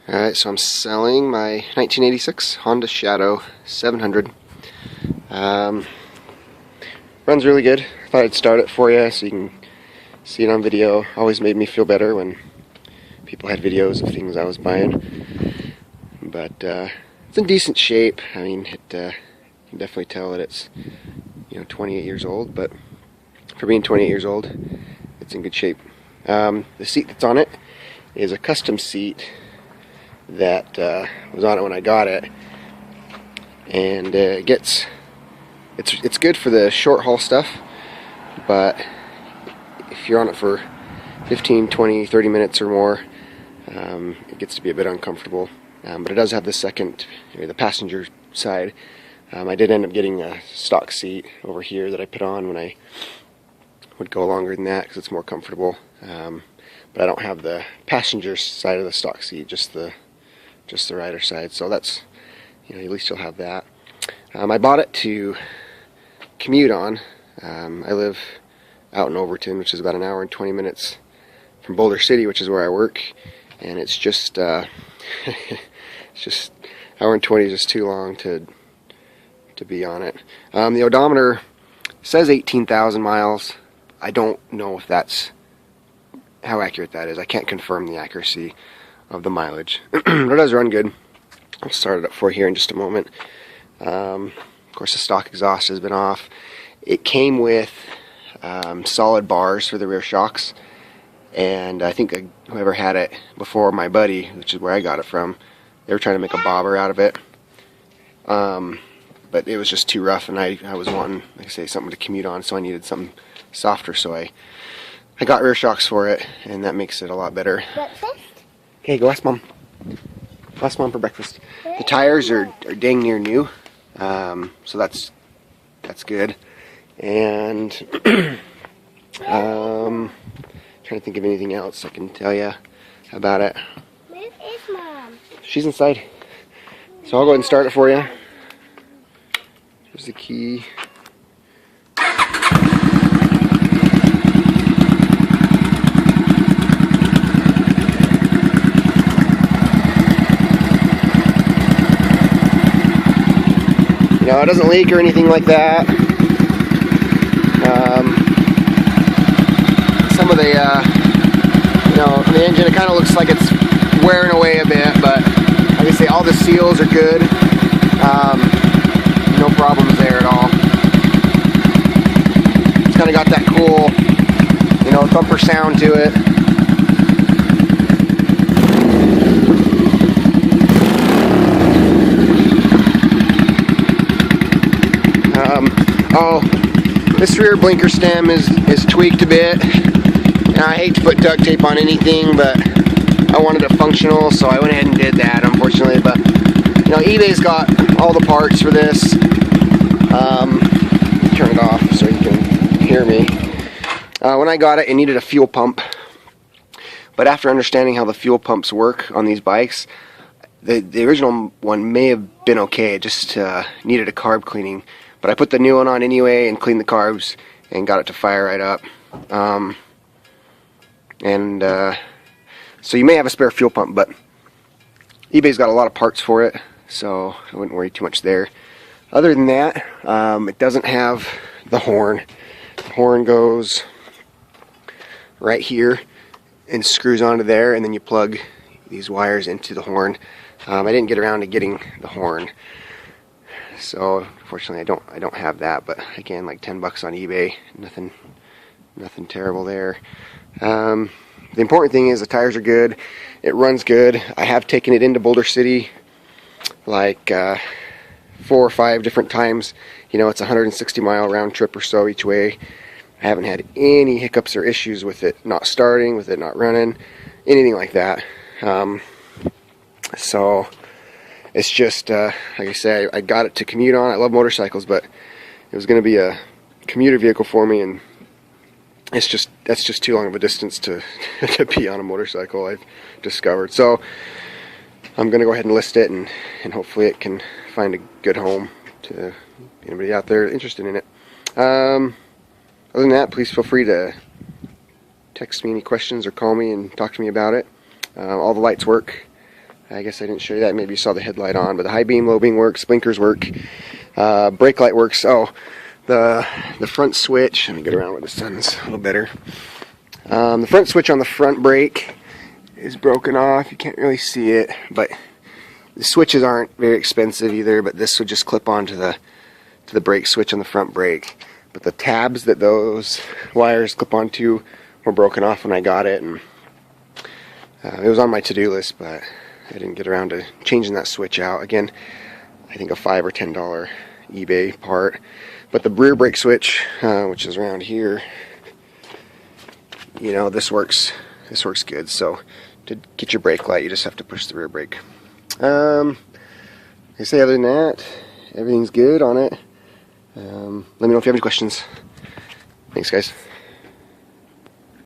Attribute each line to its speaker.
Speaker 1: Alright, so I'm selling my 1986 Honda Shadow 700. Runs really good. I thought I'd start it for you so you can see it on video. Always made me feel better when people had videos of things I was buying. But it's in decent shape. I mean, you can definitely tell that it's 28 years old, but for being 28 years old, it's in good shape. The seat that's on it is a custom seat that was on it when I got it, and it's good for the short haul stuff, but if you're on it for 15, 20, 30 minutes or more, it gets to be a bit uncomfortable. But it does have the passenger side. I did end up getting a stock seat over here that I put on when I would go longer than that because it's more comfortable. But I don't have the passenger side of the stock seat, just the rider side. So that's, at least you'll have that. I bought it to commute on. I live out in Overton, which is about an hour and 20 minutes from Boulder City, which is where I work, and it's just it's just hour and 20 is just too long to be on it. The odometer says 18,000 miles. I don't know if that's how accurate that is. I can't confirm the accuracy of the mileage. It does run good. I'll start it up for you here in just a moment. Of course, the stock exhaust has been off. It came with solid bars for the rear shocks, and I think whoever had it before my buddy, which is where I got it from, they were trying to make a bobber out of it. But it was just too rough, and I was wanting, like I say, something to commute on, so I needed something softer, so I got rear shocks for it, and that makes it a lot better.
Speaker 2: Breakfast?
Speaker 1: Okay, go ask Mom. Ask Mom for breakfast. The tires are dang near new, so that's good. And trying to think of anything else I can tell you about it.
Speaker 2: Where is Mom?
Speaker 1: She's inside. So I'll go ahead and start it for you. Here's the key. It doesn't leak or anything like that. Some of the, the engine, it kind of looks like it's wearing away a bit, but like I say, all the seals are good. No problems there at all. It's kind of got that cool, thumper sound to it. This rear blinker stem is tweaked a bit. Now, I hate to put duct tape on anything, but I wanted it functional, so I went ahead and did that, unfortunately. But eBay's got all the parts for this. Turn it off so you can hear me. When I got it, it needed a fuel pump. But after understanding how the fuel pumps work on these bikes, the original one may have been okay. It just needed a carb cleaning. But I put the new one on anyway and cleaned the carbs and got it to fire right up. So you may have a spare fuel pump, but eBay's got a lot of parts for it, so I wouldn't worry too much there. Other than that, it doesn't have the horn. The horn goes right here and screws onto there, and then you plug these wires into the horn. I didn't get around to getting the horn, so unfortunately I don't have that. But again, like 10 bucks on eBay, nothing terrible there. The important thing is the tires are good. It runs good. I have taken it into Boulder City like 4 or 5 different times. It's a 160-mile round trip or so each way. I haven't had any hiccups or issues with it not starting, with it not running, anything like that. So it's just, like I say, I got it to commute on. I love motorcycles, but it was going to be a commuter vehicle for me, and that's just too long of a distance to be on a motorcycle, I've discovered. So I'm going to go ahead and list it, and hopefully it can find a good home to anybody out there interested in it. Other than that, please feel free to text me any questions or call me and talk to me about it. All the lights work. I guess I didn't show you that. Maybe you saw the headlight on, but the high beam, low beam works, blinkers work, brake light works. Oh, the front switch, let me get around where the sun's a little better. The front switch on the front brake is broken off. You can't really see it, but the switches aren't very expensive either, but this would just clip onto the brake switch on the front brake. But the tabs that those wires clip onto were broken off when I got it, and it was on my to-do list, but I didn't get around to changing that switch out. Again, I think a $5 or $10 eBay part. But the rear brake switch, which is around here, you know, this works good. So to get your brake light, you just have to push the rear brake. Like I say, other than that, everything's good on it. Let me know if you have any questions. Thanks, guys.